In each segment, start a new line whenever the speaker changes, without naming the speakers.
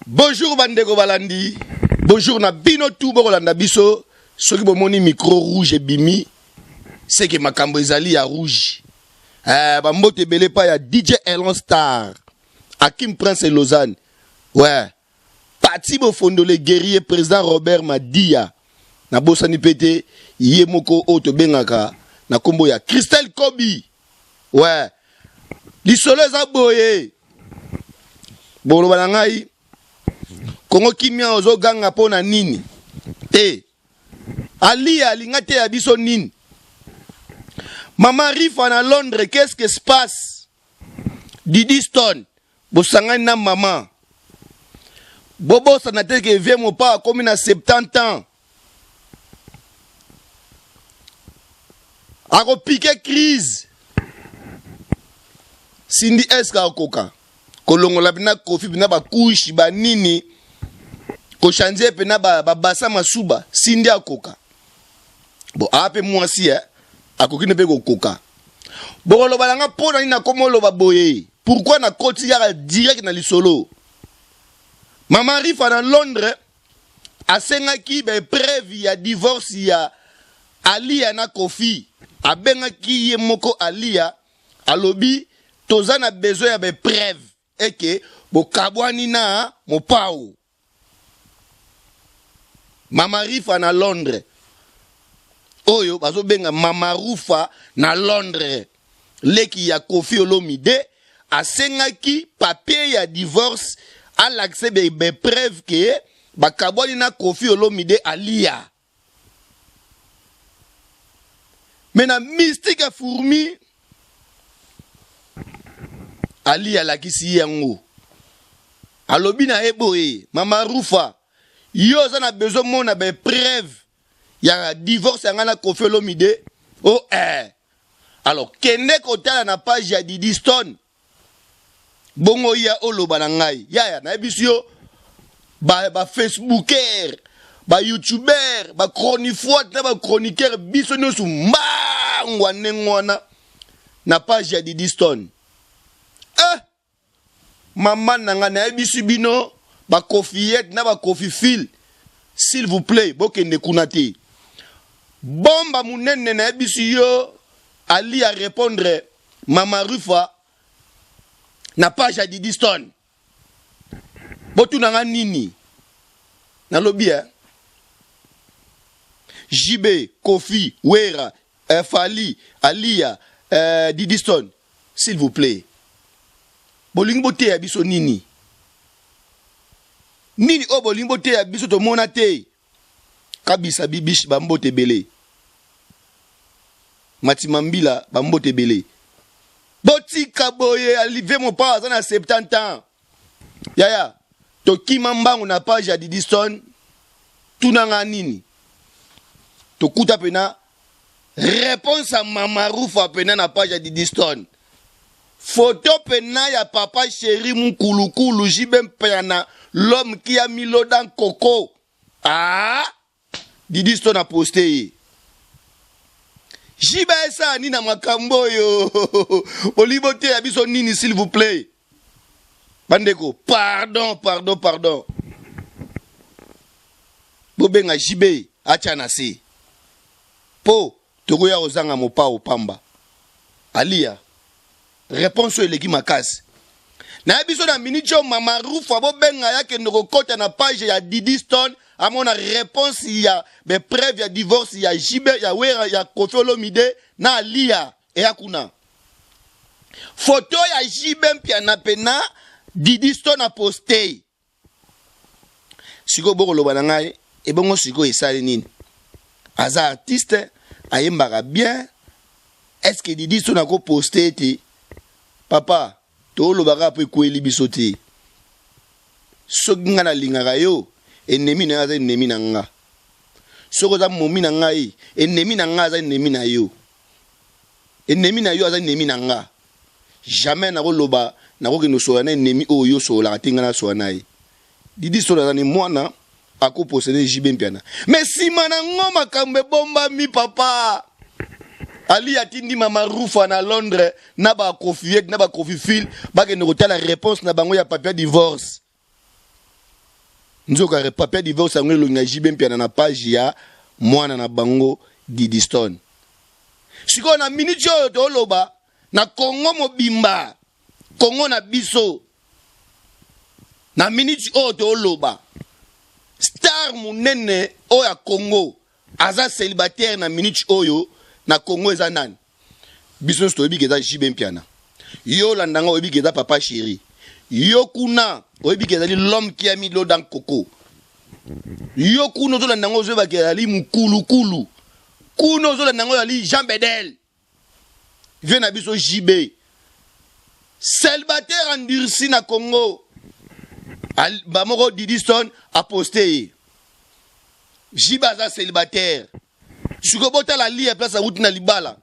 Bonjour Bandeko Balandi. Bonjour na bino tout Bokolanda biso. Soki bomoni micro rouge et bimi, c'est que makambo ezali ya rouge. Bambote belé pa ya DJ Elon Star. Hakim Prince et Lausanne. Ouais. Pati Bofondo le guerrier président Robert Madia. Na bosani pete yemoko oto bengaka na kombo ya Christelle Kobi. Ouais. Lisolo za boye. Bolo banangai. Kongo kimia ozo ganga pona nini? Ali alingate ya biso nini? Mama Rifa na Londres, qu'est-ce que se passe? Didi Stone, bosangani na maman. Bobo sanate ke vie mon pa comme na 70 ans. Ako piqué crise. Cindy eska okoka. Kolongola bina kofi bina ba kushi ba nini. Ko chanze pena ba basa masuba Cindy akoka. Bon ape mwasi akoki ne pe koka. Bokolo balanga pona ni na komolo ba boye. Pourquoi na koti ya direct na lisolo? Mama Rifa na Londres asengaki be preuve ya divorce ya Alia na Kofi. Abengaki ye moko Alia alobi tozana besoin ya be preuve eke bokabwani na mopao. Mama Rifa na Londres. Oyo bazo benga Mama Rufa na Londres. Leki ya Kofi Olomide asengaki papier ya divorce à l'accès be preuve que bakabwani na Kofi Olomide Alia. Mais na mystique a fourmi Alia la kisi yango. Alobi na eboe Mama Rufa yo za na besoin mona be preuve ya divorce ngana Kofi Olomide. Oh alors kende kotala na page ya Didi Stone. Bongo ya oloba na ngai. Ya na ebisio ba Facebooker, ba YouTuber, ba chroniqueur, ba chroniqueur biso nyosu mbangwa nengwana na page ya Didi Stone. Maman nanga na ebisu bino ba Kofiette na ba Kofi Phil. S'il vous plaît, bokende kunate. Bomba munene na ebisu yo Ali a répondre Mama Rufa na page ya Didi Stone. Botu nanga nini? Na lobi JB, Kofi, Wera, Fali, Alia, Didi Stone. S'il vous plaît. Bolingo te ya biso nini? Nini o bolingo te ya biso to mona te? Kabisa bibish bambote bele. Matimambila bambote bele. Boti kaboye alive mon pa na 70 ans. Yaya, to kimambangu na page ya Didi Stone. Tunanga nini? To kuta pena réponse à Mama Rufa pena na page ya Didi Stone. Photo pena ya papa chéri moukoulou jibem pena l'homme qui a mis l'eau dans coco. Didi Stone a posté. Jiba esa ni na makambo yo. Olibote ya biso nini s'il vous plaît. Bandeko, pardon. Bobenga jibe achana si. Po toko ya ozanga mopa opamba. Alia. Réponse eleki makasi. Na biso na minicho Mama Rufa bobenga yake ndokota na page ya Didi Stone amona réponse ya be preuve ya divorce ya Jibe ya Wera ya Kofi Olomide na Alia eyakuna. Photo ya Jibe mpia na pena Didi Stone a posté. Siko boko loba na ngai ebongo siko esali nini? Aza artiste ayembaka bien. Est-ce que Didi Stone a ko posté te? Papa, to lobaka pe kweli bisote. Soki nga na lingaka yo, ennemi na aza ennemi na nga. Soko za momi na ngai, ennemi na nga aza ennemi na yo. Ennemi na yo aza ennemi na nga. Jamais na ko loba na ko kino sola na ennemi o yo sola atinga na sola nai. Didi sola ni mwana ako posene jibe mpiana. Mais si mana ngoma kambe bomba mi papa. Ali atindi Mama Rufa na Londres na ba Kofiette na ba Kofi Phil ba ke ne la réponse na bango ya papier divorce. nzoka papier divorce yango elonga jibe mpiana na page ya mwana na bango Diddy Stone. Siko na minute oyo toloba na Congo mobimba, Congo na biso. Na minute oyo toloba star munene oya Congo aza célibataire na minute oyo na Congo eza nani? Biso stobi keza jibe mpiana. Yo landanga obi keza papa chéri. Yo kuna obi keza l'homme qui a mis l'eau dans coco. Yo kuno zo landanga ozo ba keza li mukulu. Kuno zo landanga li Jean Bedel. Vient na biso jibe. Célibataire endurci na Congo. Bamoko Diddy Stone a posté. Jibe aza célibataire. Sukobota la li a place à route na libala.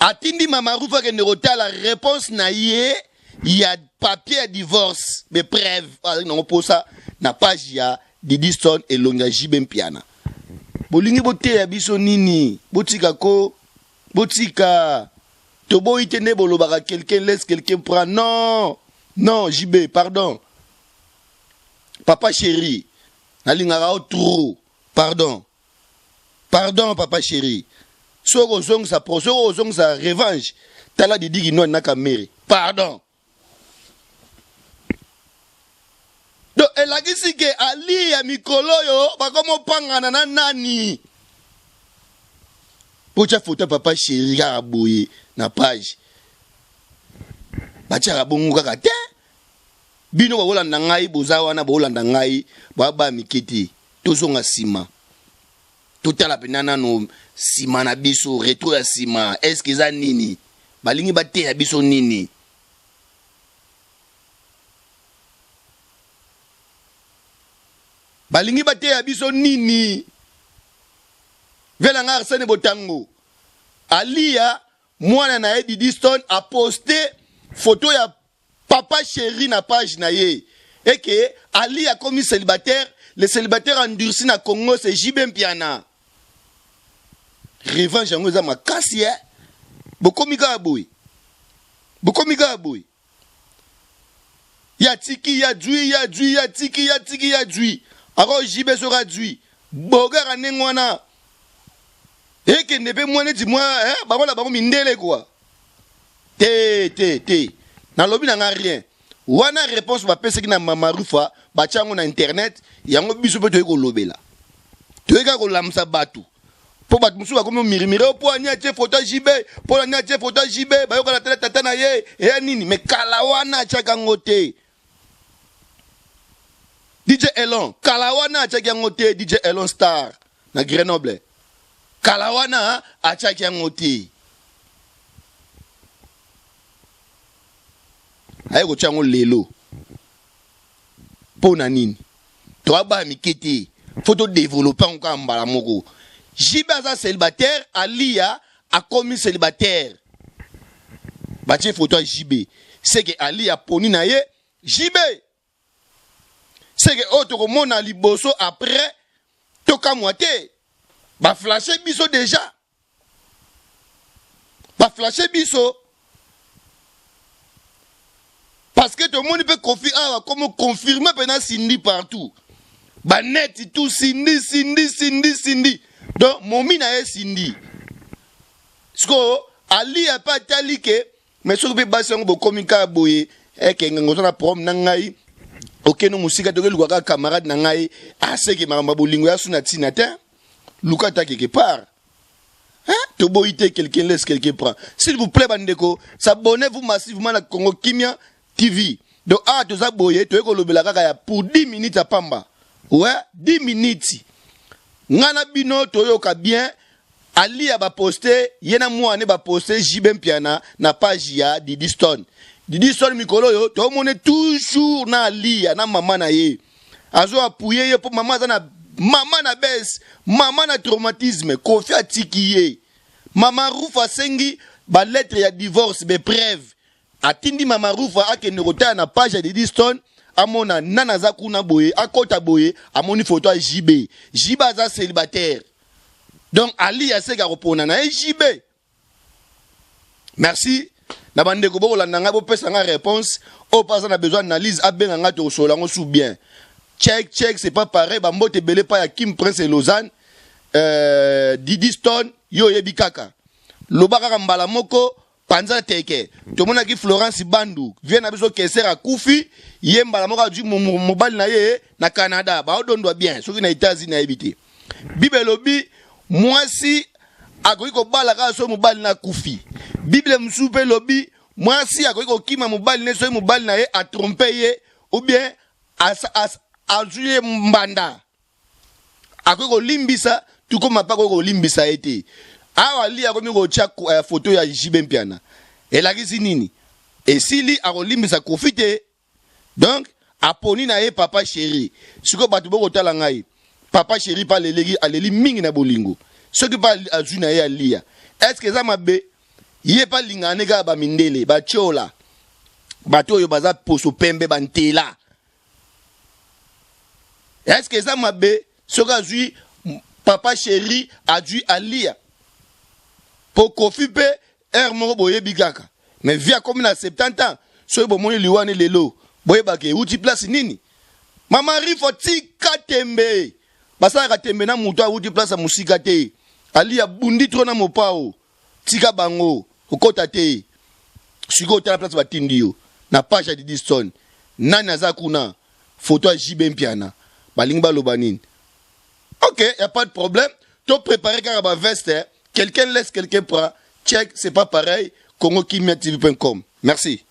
Atindi Mama Rufa que ne rota la réponse na yé, il y a papier à divorce, mais preuve, on pose ça, na page ya Diddy Stone et longa jibe mpiana. Bolingi bote ya biso nini, botika ko, botika, tobo itene bolobaka quelqu'un laisse quelqu'un prendre, non, jibe, pardon. Papa chéri, nalingara trop, pardon, papa chéri. Soko zong sa prosoko zong sa revanche tala didi ki non na kamere pardon do elagisi ke ali ya mikolo yo bakomo pangana na nani pocha photo papa chéri ka boye na page bacha bongo kaka te bino ba bolanda ngai bozawa na bolanda ngai ba mikiti tozonga sima totala penana no sima na biso retro ya sima est-ce que za nini balingi bate ya biso nini balingi bate ya biso nini vela nga Arsène Botango alia mwana na Diddy Stone a posté photo ya papa chéri na page na ye et que Ali a commis célibataire. Les célibataires endurcis na Congo c'est JB Mpiana. Revanche yango za makasi eh. Bokomika aboy. Bokomika aboy. Ya tiki ya djui ya djui ya tiki ya tiki ya djui. Aro JB sera djui. Bogara nengwana. Et que ne peut moins dire moi hein bakola bako mindele quoi. Te. Na lobi na rien. Wana réponse ba pese ki na Mama Rufa ba chango na internet yango biso pe to ko lobela. To eka ko lamsa batu. Po batu musu ba ko mirimire po anya che photo JB, po anya che photo JB ba yo ko la tele tata na ye e nini me kala wana chaka ngote. DJ Elon, kala wana chaka ngote DJ Elon Star na Grenoble. Kala wana chaka ngote. Aye ko chango lelo pona nini to aba mikete photo développer encore mbala moko JB aza célibataire Alia a commis célibataire batie photo à JB c'est que Ali a poni na ye JB c'est que autre komona liboso après toka moité ba flasher biso déjà ba flasher biso. Parce que tout le monde peut confirmer, comme confirmer pendant Cindy partout. Bah net tout Cindy. Donc mon mina est Cindy. Sko Ali a pas tali que mais ce que peut passer un beau communiqué boye et que nous on a prom nangai. Ok nous musique de luka camarade nangai ah c'est que ma bolingo ya suna tinata luka ta quelque part. Hein? To boité quelqu'un laisse quelqu'un prend. S'il vous plaît bandeko, s'abonnez-vous massivement à Congo Kimia TV. Donc, tu as boyé, tu as pour 10 minutes à Pamba. Ouais, 10 minutes. Ngana bino, toyoka bien. Ali a posté, yena mouane ba posté, JB Mpiana, na page ya Diddy Stone. Diddy Stone mikolo yo, to mone toujours na Ali, na maman na ye. Azo appuyer ye pour maman na baisse, maman na traumatisme, kofi a tiki ye. Maman Rufa sengi, ba lettre ya divorce, be preuve. Atindi Mama Rufa akende kota na page ya Diddy Stone amona nana za kuna boye akota boye amoni photo ya JB. JB aza célibataire. Donc Ali a seka repona na JB. Merci. na bande ko bokola nanga bo pesa nga réponse o pas na besoin d'analyse abenga nga to solango sou bien check c'est pas pareil ba mbote belé pa ya Kim Prince et Lausanne Didi Stone yo yebi kaka lobaka mbala moko panza teke to mona ki Florence Bandu vient na biso kesera kufi yemba la moko du mobile na ye na Canada ba odondwa bien soki na États-Unis na ebité Bible lobi mwasi akoki ko bala ka so mobile na kufi Bible msupe lobi mwasi akoki ko kima mobile ne so mobile na ye a tromper ye ou bien azuye mbanda akoki ko limbisa tuko mapako ko limbisa ete awa li akomi ko tia photo ya JB Mpiana elakisi nini esili akolimbisa kofite donc aponi na ye papa chéri siko batu boko tala ngai papa chéri pa leleki aleli mingi na bolingo soki pa azwi na ye alia est-ce que ça mabe ye pa lingane ka ba mindele ba chola bato oyo baza poso pembe bantela est-ce que ça mabe soki azwi papa chéri azwi alia pour kofi pe moko boye bigaka mais via comme na 70 ans so bo moni liwane lelo boye ba ke uti place nini mama rifo tika tembe basa ka tembe na muto uti place musika te ali ya bundi trona mopao tika bango okota te siko ta place batindi yo na page ya Didi Stone nani aza kuna photo ya JB Mpiana balingi baloba nini OK y a pas de problème to préparer car ba veste quelqu'un laisse quelqu'un prend check c'est pas pareil Congo-Kimia-TV.com. Merci.